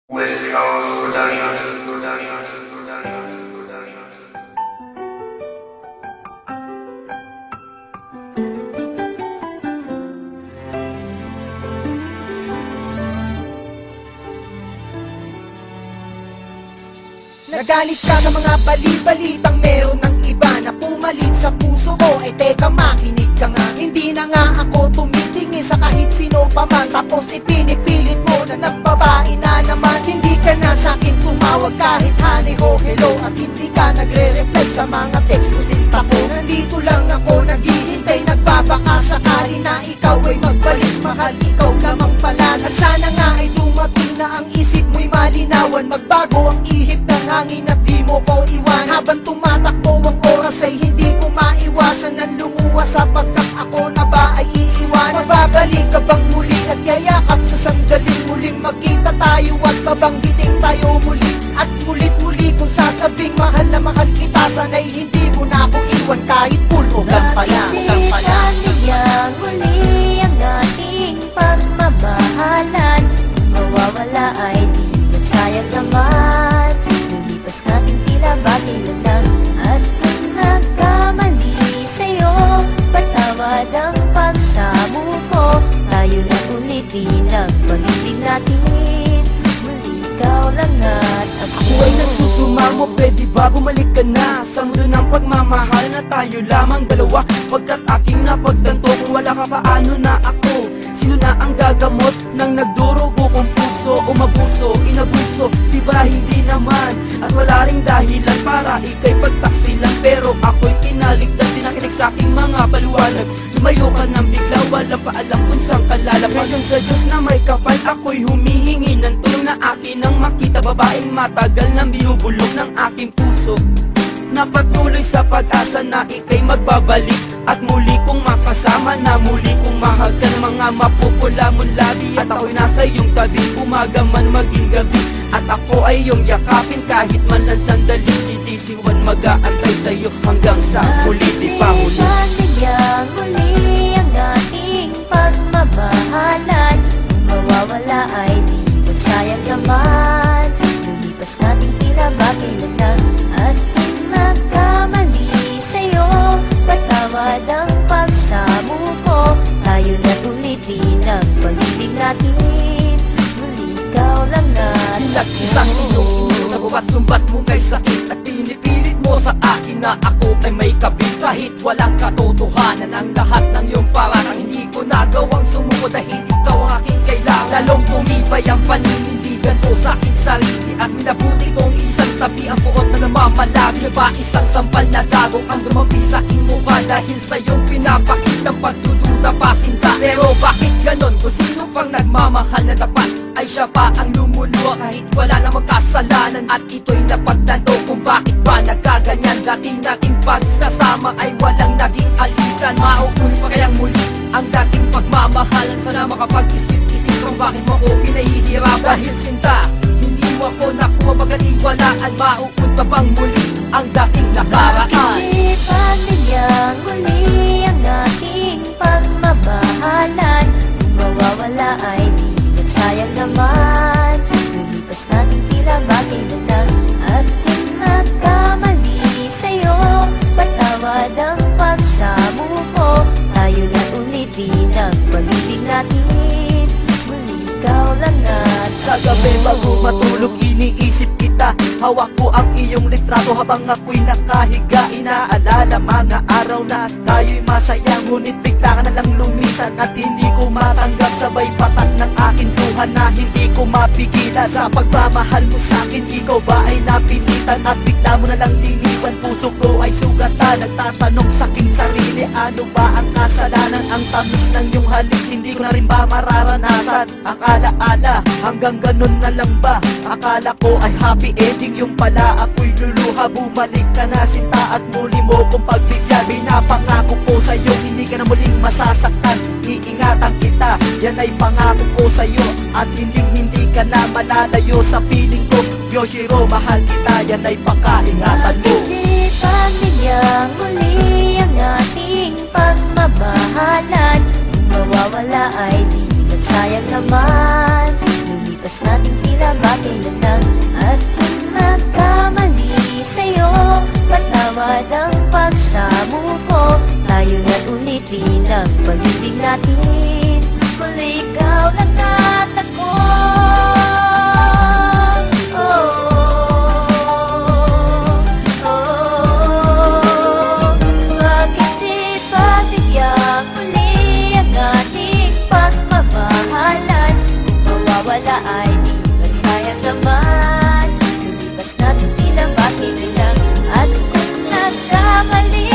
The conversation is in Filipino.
West Coast Productions. Nagalit ka sa mga bali-balitang meron ng iba na pumalit sa puso ko. Ay teka, makinig ka nga. Hindi na nga ako tumitingin sa kahit sino pa man. Tapos ipinipilit mo na ng babae na naman. Hindi ka na sa'kin tumawag kahit honey ho hello. At hindi ka nagre-reply sa mga text ko sinta ko. Nandito lang ako naghihintay, nagbabaka sakali na ikaw ay magbalik. Mahal, ikaw lamang pala. At sana nga ay dumating na ang isip mo'y malinawan. Magbago ang ihip ng hangin at di mo ko iwan. Habang tumatakbo ang oras ay hindi ko maiwasan ng lumuwas sapagkat ako na ba ay iiwan. Magbabalik ka bang muli at yayakap sa sandaling muling magkita tayo at babanggiting tayo muli. At mulit-muli kung sasabing mahal na mahal kita, sana'y hindi mo na ako iwan kahit full o gampala. Niyang muli ang ating pagmamahalan. Mawawala ay di ba't sayang naman. Lumipas natin tila bagilan lang. At kung nagkamali sa'yo, patawad ang pagsamo ko. Tayo na ulitin ang pag-ibig natin. Muli ikaw lang at ako. Ako ay nagsusumamo, pwede ba bumalik ka na sa mundo ng pagmamahal na tayo lamang dalawa. Pagkat aking napagtanto, kung wala ka paano na ako. Sino na ang gagamot ng nagdurugo kong puso? Umabuso, inabuso, diba hindi naman? At wala ring dahilan para ika'y pagtaksilan. Pero ako'y kinaligtas, tinakinig sa aking mga paliwanag. Lumayo ka ng bigla, walang paalam kung saan ka lalapag. Hanggang sa Diyos na may kapal, ako'y humihingi ng tulong na akin ang makita. Babaeng matagal nang binubulog ng aking puso. Napatuloy sa pag-asa na ika'y magbabalik. At muli kong makasama na muli kong mahal ka ng mga mapupula mong labi. At ako'y nasa iyong tabi, umaga man maging gabi. At ako ay iyong yakapin kahit man lang sandali. Si DC1 mag-aantay sa'yo hanggang sa muli di pa huli. Niyang muli ang ating pagmamahalan. Mawawala ay di ba't sayang naman. Lumipas natin tila bagilan lang. At kung nagkamali sa'yo, patawad ang pagsamo ko. Tayo na ulitin ang pag-ibig natin. Muli ikaw lang at Nag-isang iyong sa bubat sumbat mo kay sakit. At pinipilit mo sa akin na ako ay may kabit. Kahit walang katotohanan ang lahat ng iyong parang hindi ko nagawang sumuko dahil ikaw ang aking kailangan. Lalong tumibay ang paninindigan ko sa aking sarili. At minabuti kong isang tabi ang puot na namamalagi. Ba isang sampal na dagok ang dumabi sa aking mukha dahil sa iyong pinapakitang pagdududa pasinta. Pero bakit ganon? Kung sino pang nagmamahal na dapat ay siya pa ang lumuluwa kahit wala namang kasalanan. At ito'y napagtanto kung bakit ba nagkaganyan. Dati nating pagsasama ay walang naging alitan. Mauulit pa kayang muli ang dating pagmamahalan. Sana makapag-isip-isip kung bakit mo ako pinahihirap. Dahil sinta, hindi mo ako nakuha pagkatiwalaan. Mauulit pa bang muli ang dating nakaraan? Bakit niyang muli ang ating pagmamahalan? Mawawala ay di ba't sayang naman. Lumipas natin tila bagilan lang. At kung nagkamali sa'yo, patawad ang pagsamo ko. Tayo na ulitin ang pag-ibig natin. Muli ikaw lang at Sa gabi bago matulog iniisip kita. Hawak ko ang iyong litrato habang ako'y nakahiga. Inaalala mga araw na tayo'y masaya. Ngunit bigla ka nalang lumisan at hindi ko matanggap. Sabay patak ng aking luha na hindi ko mapigilan. Sa pagmamahal mo sa'kin, ikaw ba ay napilitan? At bigla mo nalang linisan, puso ko ay sugatan. Nagtatanong sa'king sarili, ano ba ang kasalanan? Ang tamis ng iyong halik, hindi ko na rin ba mararanasan? Akala-ala, hanggang ganun na lang ba? Akala ko ay happy ending, yung pala ako'y luluha. Bumalik ka na sinta at muli mo kong pagbigyan. Pinapangako ko sa'yo, hindi ka na muling masasaktan. Iingatan kita, yan ay pangako ko sa'yo. At hindi ka na malalayo sa piling ko. Yoshiro, mahal kita, yan ay pakaingatan mo. Bakit niyang muli ang ating pagmamahalan? Mawawala ay di ba't sayang naman. Lumipas natin tila bakit na lang. At kung nagkamali sa'yo, patawad ang pagsamo ko. Tayo na't ulitin ang pag-ibig natin. Muli ikaw lang at ako. Bakit di pabigyang muli ang ating pagmamahalan? Kung mawawala ay di magsayang naman. Lumipas natin tila bakit lang. At kung nagkamali